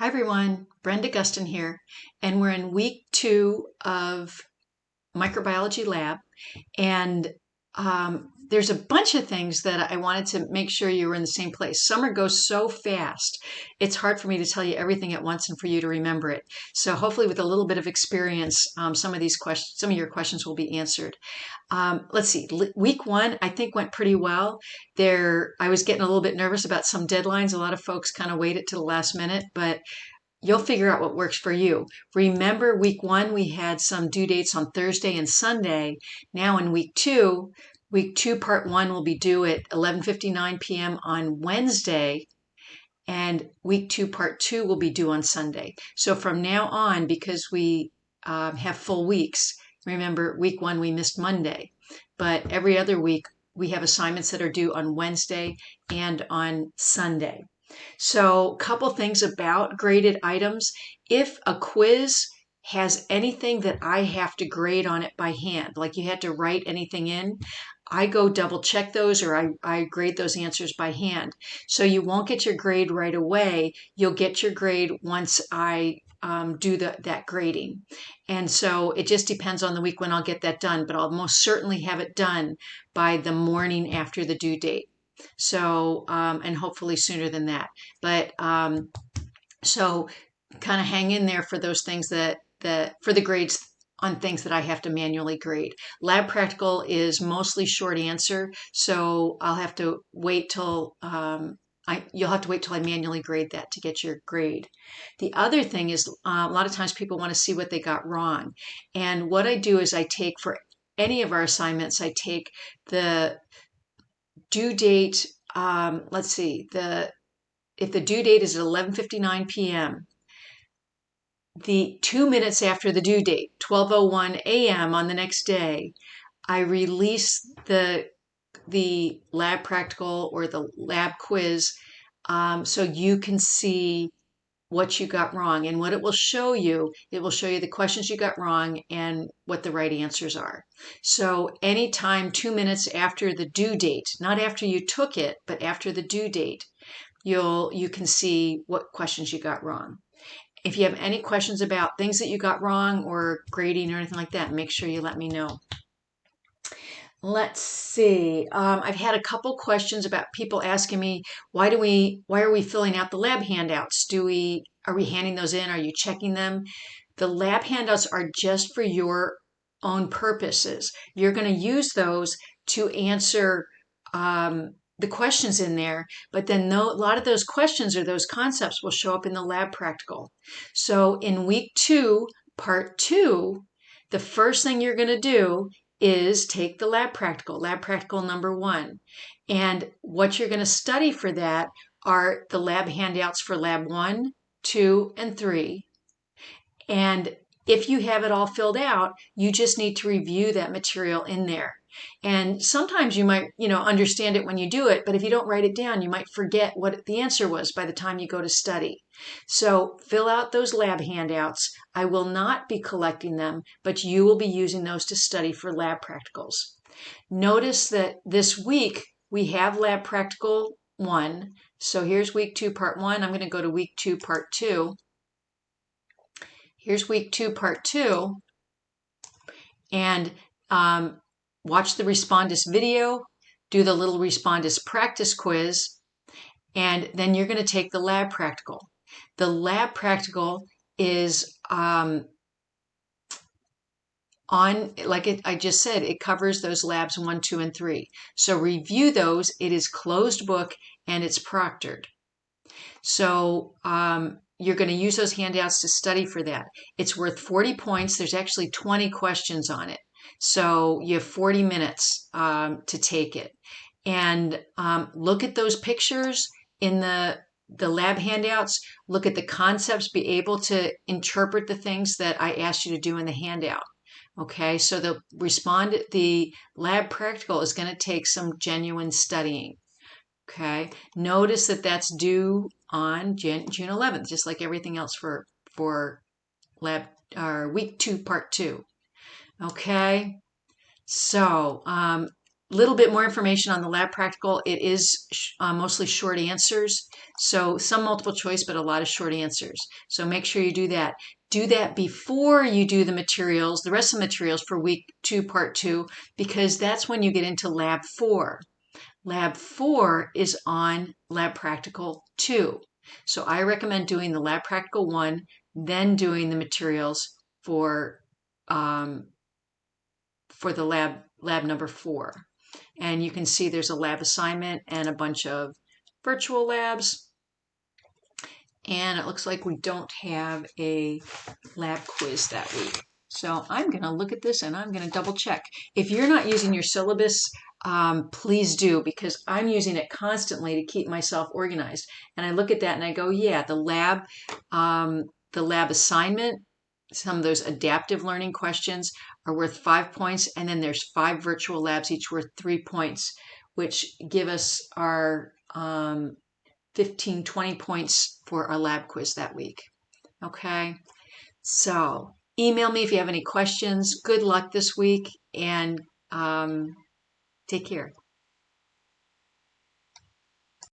Hi everyone, Brenda Gustin here, and we're in week 2 of microbiology lab, and there's a bunch of things that I wanted to make sure you were in the same place. Summer goes so fast, it's hard for me to tell you everything at once and for you to remember it. So hopefully with a little bit of experience, some of your questions will be answered. Let's see, week 1, I think went pretty well. I was getting a little bit nervous about some deadlines. A lot of folks kind of waited to the last minute, but you'll figure out what works for you. Remember, week 1, we had some due dates on Thursday and Sunday. Now in week two, part 1 will be due at 11:59 p.m. on Wednesday, and week 2, part 2 will be due on Sunday. So from now on, because we have full weeks, remember, week 1, we missed Monday, but every other week, we have assignments that are due on Wednesday and on Sunday. So, a couple things about graded items. If a quiz has anything that I have to grade on it by hand, like you had to write anything in, I go double check those, or I grade those answers by hand. So you won't get your grade right away. You'll get your grade once I do that grading. And so it just depends on the week when I'll get that done, but I'll most certainly have it done by the morning after the due date. So, and hopefully sooner than that. But so kind of hang in there for those things for the grades on things that I have to manually grade. Lab practical is mostly short answer, so I'll have to wait till you'll have to wait till I manually grade that to get your grade. The other thing is a lot of times people want to see what they got wrong, and what I do is I take for any of our assignments, I take the due date. Let's see, if the due date is at 11:59 p.m., the 2 minutes after the due date, 12:01 a.m. on the next day, I release the lab practical or the lab quiz, so you can see what you got wrong. And what it will show you the questions you got wrong and what the right answers are. So anytime 2 minutes after the due date, not after you took it, but after the due date, you can see what questions you got wrong. If you have any questions about things that you got wrong or grading or anything like that, make sure you let me know. Let's see. I've had a couple questions about people asking me, why are we filling out the lab handouts? Are we handing those in? Are you checking them? The lab handouts are just for your own purposes. You're going to use those to answer the questions in there, but then a lot of those questions or those concepts will show up in the lab practical. So in week 2, part 2, the first thing you're going to do is take the lab practical number 1. And what you're going to study for that are the lab handouts for lab 1, 2, and 3. And if you have it all filled out, you just need to review that material in there. And sometimes you might, understand it when you do it, but if you don't write it down, you might forget what the answer was by the time you go to study. So fill out those lab handouts. I will not be collecting them, but you will be using those to study for lab practicals. Notice that this week we have lab practical 1. So here's week 2, part 1. I'm going to go to week 2, part 2. Here's week 2, part 2. And watch the Respondus video, do the little Respondus practice quiz, and then you're going to take the lab practical. The lab practical is I just said, it covers those labs 1, 2, and 3. So review those. It is closed book and it's proctored. So you're going to use those handouts to study for that. It's worth 40 points. There's actually 20 questions on it. So you have 40 minutes to take it. And look at those pictures in the lab handouts. Look at the concepts. Be able to interpret the things that I asked you to do in the handout. Okay, so the lab practical is going to take some genuine studying. Okay, notice that that's due on June 11th, just like everything else for lab or week 2, part 2. Okay, so little bit more information on the lab practical. It is mostly short answers. So some multiple choice, but a lot of short answers. So make sure you do that. Do that before you do the materials, the rest of the materials for week 2, part 2, because that's when you get into lab 4. Lab 4 is on lab practical 2. So I recommend doing the lab practical 1, then doing the materials um, for the lab number 4. And you can see there's a lab assignment and a bunch of virtual labs. And it looks like we don't have a lab quiz that week. So I'm going to look at this and I'm going to double check. If you're not using your syllabus, please do, because I'm using it constantly to keep myself organized. And I look at that and I go, yeah, the lab assignment, some of those adaptive learning questions are worth 5 points. And then there's 5 virtual labs, each worth 3 points, which give us our 15, 20 points for our lab quiz that week. Okay, so email me if you have any questions. Good luck this week, and take care.